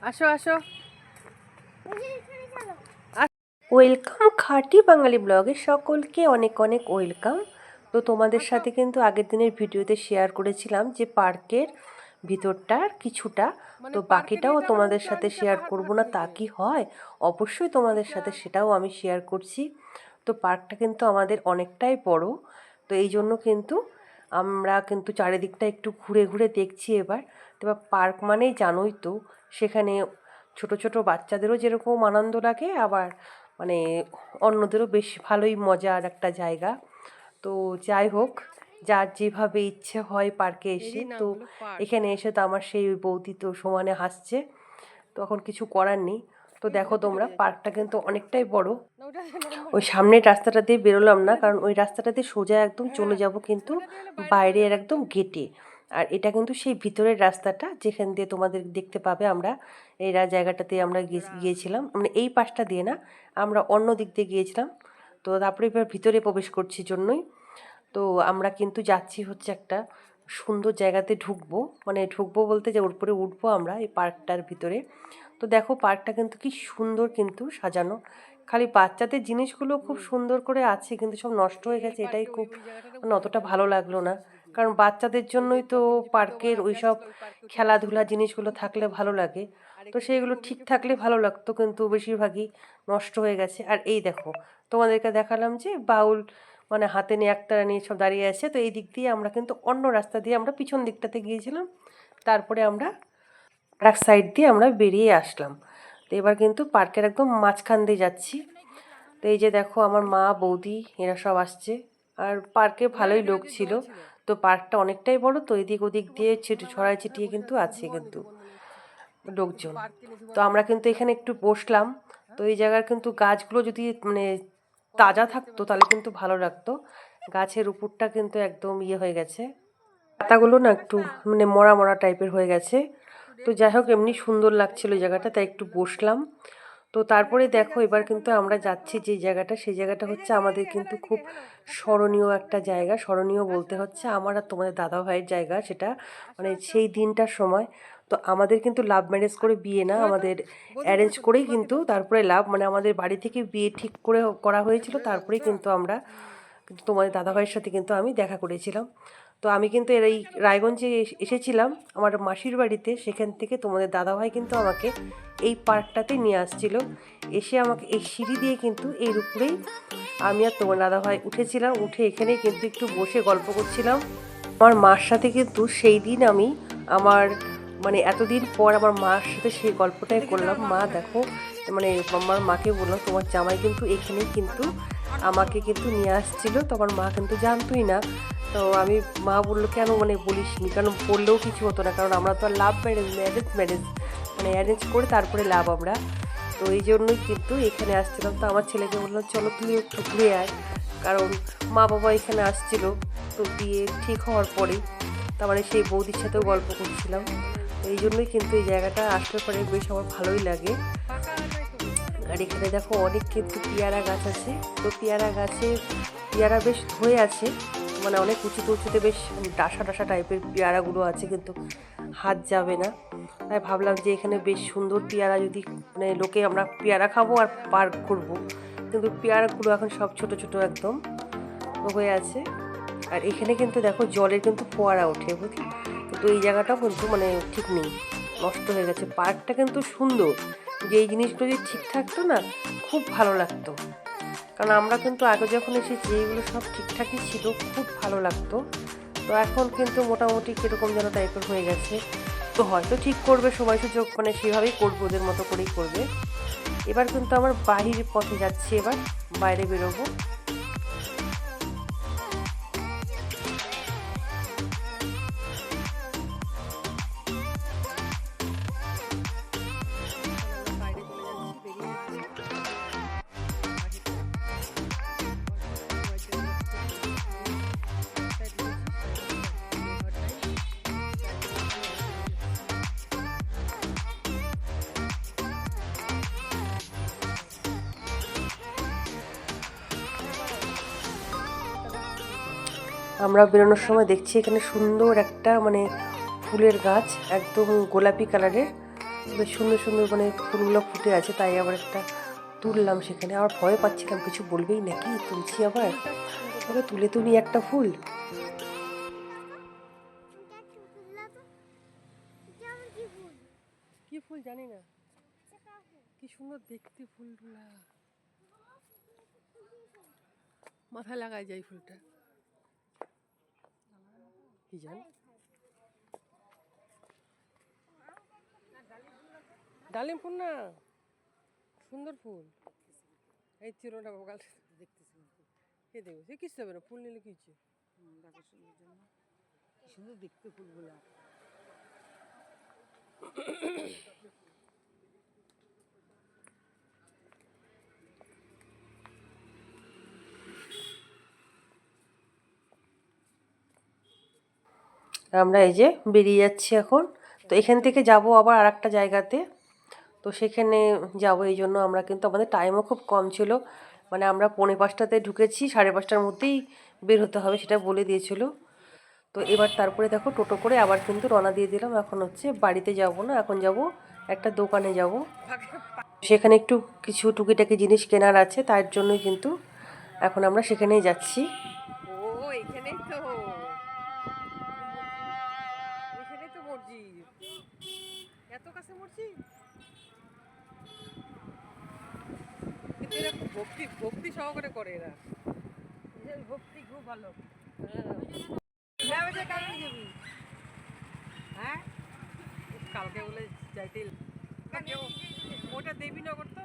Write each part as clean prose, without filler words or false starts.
আসো আসো। ওয়েলকাম খাঁটি বাঙালি ব্লগে সকলকে অনেক অনেক ওয়েলকাম। তো তোমাদের সাথে কিন্তু আগের দিনের ভিডিওতে শেয়ার করেছিলাম যে পার্কের ভিতরটার কিছুটা, তো বাকিটাও তোমাদের সাথে শেয়ার করব না তা কি হয়, অবশ্যই তোমাদের সাথে সেটাও আমি শেয়ার করছি। তো পার্কটা কিন্তু আমাদের অনেকটাই বড়, তো এই জন্য কিন্তু আমরা কিন্তু চারিদিকটা একটু ঘুরে ঘুরে দেখছি এবার। তো এবার পার্ক মানেই জানোই তো, সেখানে ছোট ছোট বাচ্চাদেরও যেরকম আনন্দ লাগে, আবার মানে অন্যদেরও বেশ ভালোই মজার একটা জায়গা। তো যাই হোক, যার যেভাবে ইচ্ছে হয় পার্কে এসে, তো এখানে এসে তো আমার সেই বৌদি তো সমানে হাসছে, তখন কিছু করার নেই। তো দেখো তোমরা, পার্কটা কিন্তু অনেকটাই বড়। ওই সামনের রাস্তাটা দিয়ে বেরোলাম না, কারণ ওই রাস্তাটা দিয়ে সোজা একদম চলে যাব কিন্তু বাইরের একদম গেটে। আর এটা কিন্তু সেই ভিতরের রাস্তাটা যেখান দিয়ে তোমাদের দেখতে পাবে আমরা এই জায়গাটাতে আমরা গিয়েছিলাম, মানে এই পাশটা দিয়ে না, আমরা অন্য দিক দিয়ে গিয়েছিলাম। তো তারপরে এবার ভিতরে প্রবেশ করছি জন্যই তো আমরা কিন্তু যাচ্ছি হচ্ছে একটা সুন্দর জায়গাতে ঢুকবো, মানে ঢুকবো বলতে যে উপরে উঠবো আমরা এই পার্কটার ভিতরে। তো দেখো পার্কটা কিন্তু কি সুন্দর কিন্তু সাজানো, খালি বাচ্চাদের জিনিসগুলো খুব সুন্দর করে আছে কিন্তু সব নষ্ট হয়ে গেছে, এটাই খুব মানে অতটা ভালো লাগলো না। কারণ বাচ্চাদের জন্যই তো পার্কের ওই সব খেলাধুলা জিনিসগুলো থাকলে ভালো লাগে, তো সেইগুলো ঠিক থাকলে ভালো লাগতো, কিন্তু বেশিরভাগই নষ্ট হয়ে গেছে। আর এই দেখো, তোমাদেরকে দেখালাম যে বাউল মানে হাতে নিয়ে একতারা নিয়ে সব দাঁড়িয়ে আছে, তো এই দিক দিয়ে আমরা কিন্তু অন্য রাস্তা দিয়ে আমরা পিছন দিকটাতে গিয়েছিলাম, তারপরে আমরা আরেক সাইড দিয়ে আমরা বেরিয়ে আসলাম। তো এবার কিন্তু পার্কের একদম মাঝখান দিয়ে যাচ্ছি। তো এই যে দেখো আমার মা বৌদি এরা সব আসছে, আর পার্কে ভালোই লোক ছিল। তো পার্কটা অনেকটাই বড়, তো এদিক ওদিক দিয়ে ছড়াই ছিটিয়ে কিন্তু আছে কিন্তু লোকজন। তো আমরা কিন্তু এখানে একটু বসলাম। তো এই জায়গার কিন্তু গাছগুলো যদি মানে তাজা থাকতো তাহলে কিন্তু ভালো লাগতো, গাছের উপরটা কিন্তু একদম ইয়ে হয়ে গেছে, পাতাগুলো না একটু মানে মরা মরা টাইপের হয়ে গেছে। তো যাই হোক, এমনি সুন্দর লাগছিল জায়গাটা, তাই একটু বসলাম। তো তারপরে দেখো এবার কিন্তু আমরা যাচ্ছি যে জায়গাটা, সেই জায়গাটা হচ্ছে আমাদের কিন্তু খুব স্মরণীয় একটা জায়গা। স্মরণীয় বলতে হচ্ছে আমার আর তোমাদের দাদা ভাইয়ের জায়গা সেটা, মানে সেই দিনটার সময়। তো আমাদের কিন্তু লাভ ম্যারেজ করে বিয়ে না, আমাদের অ্যারেঞ্জ করেই কিন্তু তারপরে লাভ, মানে আমাদের বাড়ি থেকে বিয়ে ঠিক করে করা হয়েছিল, তারপরেই কিন্তু আমরা কিন্তু তোমাদের দাদাভাইয়ের সাথে কিন্তু আমি দেখা করেছিলাম। তো আমি কিন্তু এই রায়গঞ্জে এসেছিলাম আমার মাসির বাড়িতে, সেখান থেকে তোমাদের দাদাভাই কিন্তু আমাকে এই পার্কটাতে নিয়ে আসছিল, এসে আমাকে এই সিঁড়ি দিয়ে কিন্তু এর উপরেই আমি আর তোমার দাদাভাই উঠেছিলাম, উঠে এখানেই কিন্তু একটু বসে গল্প করছিলাম আমার মার সাথে। কিন্তু সেই দিন আমি আমার মানে এতদিন পর আমার মার সাথে সেই গল্পটাই করলাম। মা দেখো, মানে আমার মাকে বললাম তোমার জামাই কিন্তু এখানেই কিন্তু আমাকে কিন্তু নিয়ে আসছিল, তো আমার মা কিন্তু জানতোই না। তো আমি মা বললো কেন মানে বলিস নি, কারণ বললেও কিছু হতো না, কারণ আমরা তো আর লাভ ম্যারেজ ম্যারেজ মানে অ্যারেঞ্জ করে তারপরে লাভ আমরা, তো এই জন্যই কিন্তু এখানে আসছিলাম। তো আমার ছেলেকে বললাম চলো তুই একটু ঘুরে আয়, কারণ মা বাবা এখানে আসছিল তো বিয়ে ঠিক হওয়ার পরেই, তার মানে সেই বৌদির সাথেও গল্প করছিলাম। এই জন্যই কিন্তু এই জায়গাটা আসলে পরে বেশ আমার ভালোই লাগে। আর এখানে দেখো অনেক কিন্তু পেয়ারা গাছ আছে, তো পেয়ারা গাছে পেয়ারা বেশ ধরে আছে, মানে অনেক উঁচুতে উঁচুতে বেশ ডাসা ডাসা টাইপের পেয়ারাগুলো আছে, কিন্তু হাত যাবে না। তাই ভাবলাম যে এখানে বেশ সুন্দর পেয়ারা, যদি মানে লোকে আমরা পেয়ারা খাবো আর পার্ক করবো, কিন্তু পেয়ারাগুলো এখন সব ছোট ছোট একদম হয়ে আছে। আর এখানে কিন্তু দেখো জলের কিন্তু ফোয়ারা ওঠে বুঝলি, কিন্তু এই জায়গাটাও কিন্তু মানে ঠিক নেই, নষ্ট হয়ে গেছে। পার্কটা কিন্তু সুন্দর, যে এই জিনিসগুলো যদি ঠিক থাকতো না খুব ভালো লাগতো, কারণ আমরা কিন্তু আগে যখন এসেছি এইগুলো সব ঠিকঠাকই ছিল, খুব ভালো লাগতো। তো এখন কিন্তু মোটামুটি কীরকম যেন টাইপের হয়ে গেছে, তো হয়তো ঠিক করবে সময় সুযোগ, মানে সেভাবেই করবো, ওদের মতো করেই করবে। এবার কিন্তু আমার বাহির পথে যাচ্ছি, এবার বাইরে বেরোবো। আমরা বেরোনোর সময় দেখছি এখানে সুন্দর একটা মানে ফুলের গাছ, একদম গোলাপি কালারের, বেশ সুন্দর সুন্দর মানে ফুলগুলো ফুটে আছে, তাই আবার একটা তুললাম। সেখানে আবার ভয় পাচ্ছিলাম কিছু বলবেই নাকি, তুলছি আবার, তবে তুলে তো নিই একটা ফুল। কি ফুল জানি না, কি সুন্দর দেখতে ফুলগুলা, মাথায় লাগাই যায় ফুলটা, কি জান, ডালিম ফুল না, সুন্দর ফুল। এই চিরটা বকাল দেখতেছি, কে দেবে সে কিছু হবে না, ফুল নিলে কি হচ্ছে, সুন্দর দেখতে ফুলগুলা। আমরা এই যে বেরিয়ে যাচ্ছি এখন, তো এখান থেকে যাব আবার আর একটা জায়গাতে, তো সেখানে যাব। এই জন্য আমরা কিন্তু আমাদের টাইমও খুব কম ছিল, মানে আমরা 4:45টাতে ঢুকেছি, 5:30টার মধ্যেই বের হতে হবে সেটা বলে দিয়েছিল। তো এবার তারপরে দেখো টোটো করে আবার কিন্তু রওনা দিয়ে দিলাম। এখন হচ্ছে বাড়িতে যাব না, এখন যাব একটা দোকানে যাব, সেখানে একটু কিছু টুকিটাকি জিনিস কেনার আছে, তার জন্যই কিন্তু এখন আমরা সেখানেই যাচ্ছি। ও এখানেই তো, এখানেই তো মসজিদ, এত কাছে মসজিদ, কিন্তু এরা খুব ভক্তি ভক্তি সহকারে করে, এরা ভক্তি খুব ভালো। হ্যাঁ কালকে বলে যাইতে, ওটা দেবীনগর তো,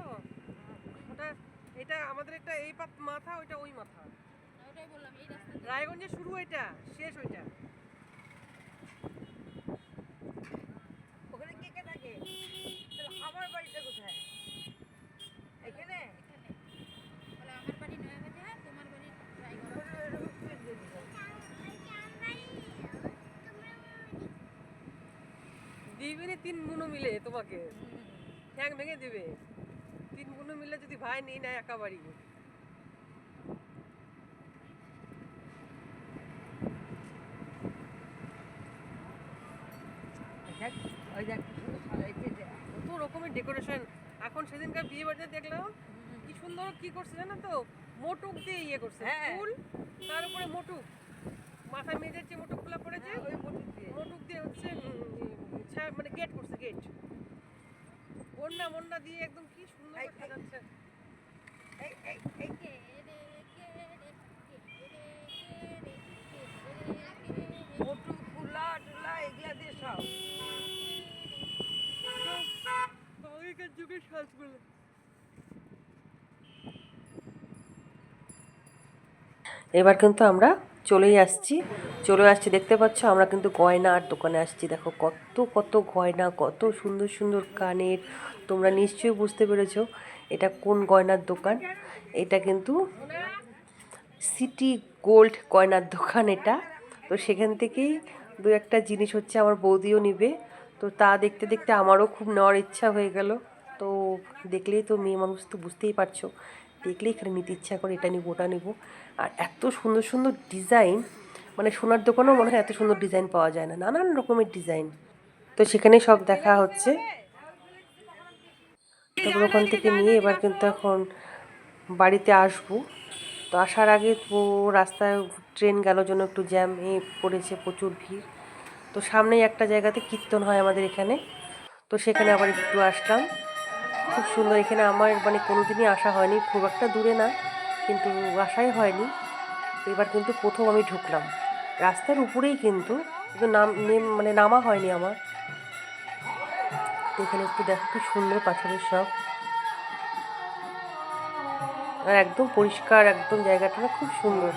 ওটা এটা আমাদের একটা এই মাথা, ওইটা ওই মাথা, রায়গঞ্জে শুরু, এটা শেষ, ওইটা ওখানে কে কে থাকে, আমার বাড়িটা কোথায়, এখানে আমার বাড়ি নয়াবাজার, তোমার বাড়ি দিবিনি 3 বোনও মিলে তোমাকে ঠ্যাং ভেঙে দেবে, 3 বোনও মিলে যদি ভাই নেই না একা বাড়ি। কত রকমের ডেকোরেশন এখন, সেদিনকার বিয়ে বাড়িতে দেখলাম কি সুন্দর কি করছে জানো তো, মোটুক দিয়ে ইয়ে করছে, ফুল তার উপরে মোটুক, মাথায় মেয়েদের যে মোটুক গুলা পড়েছে ওই মোটুক দিয়ে হচ্ছে মানে গেট করছে, গেট বন্যা বন্যা দিয়ে একদম কি সুন্দর সাজাচ্ছে। মোটুক ফুলা টুলা এগুলা দিয়ে সব আগেকার যুগের সাজগুলো। এবার কিন্তু আমরা চলে আসছি, দেখতে পাচ্ছ আমরা কিন্তু গয়নার দোকানে আসছি। দেখো কত কত গয়না, কত সুন্দর সুন্দর কানের, তোমরা নিশ্চয়ই বুঝতে পেরেছো এটা কোন গয়নার দোকান। এটা কিন্তু সিটি গোল্ড গয়নার দোকান এটা। তো সেখান থেকেই দু একটা জিনিস হচ্ছে আমার বৌদিও নিবে, তো তা দেখতে দেখতে আমারও খুব নেওয়ার ইচ্ছা হয়ে গেল। তো দেখলেই তো মেয়ে মানুষ তো বুঝতেই পারছো, দেখলেই এখানে নিতে ইচ্ছা করে, এটা নিব ওটা নিব। আর এত সুন্দর সুন্দর ডিজাইন, মানে সোনার দোকানেও মনে হয় এত সুন্দর ডিজাইন পাওয়া যায় না, নানান রকমের ডিজাইন। তো সেখানে সব দেখা হচ্ছে, তারপর ওখান থেকে নিয়ে এবার কিন্তু এখন বাড়িতে আসবো। তো আসার আগে তো রাস্তায় ট্রেন গেল জন্য একটু জ্যামে পড়েছে, প্রচুর ভিড়। তো সামনেই একটা জায়গাতে কীর্তন হয় আমাদের এখানে, তো সেখানে আবার একটু আসলাম। খুব সুন্দর, এখানে আমার মানে কোনো দিনই আসা হয়নি, খুব একটা দূরে না কিন্তু আসাই হয়নি। এবার কিন্তু প্রথম আমি ঢুকলাম রাস্তার উপরেই, কিন্তু মানে নামা হয়নি আমার। এখানে একটু দেখো কি সুন্দর পাথরের সব, আর একদম পরিষ্কার, একদম জায়গাটা না খুব সুন্দর।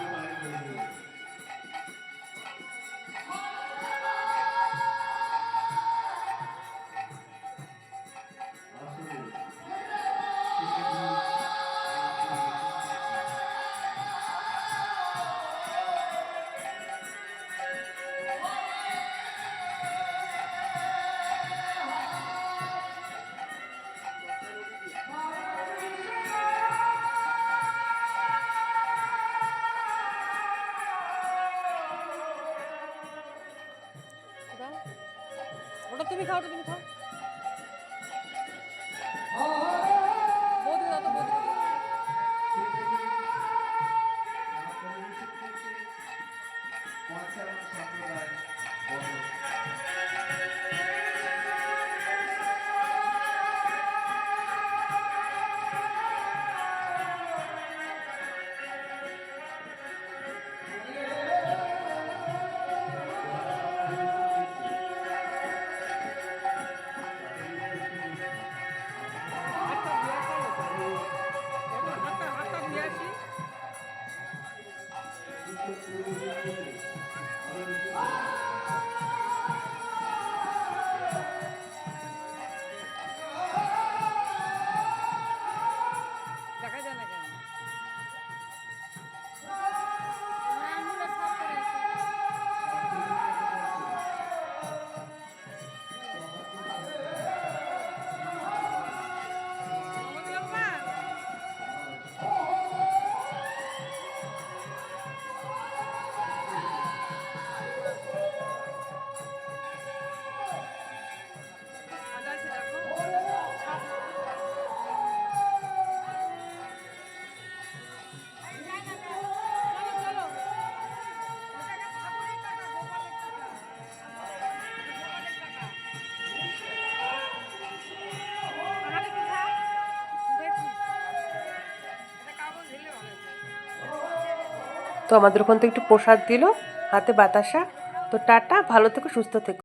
ওটা তুমি খাও, ওটা তুমি খাও। দেখা যায় না কেন? তো আমাদের ওখান থেকে একটু প্রসাদ দিল হাতে বাতাসা। তো টাটা, ভালো থেকো, সুস্থ থেকো।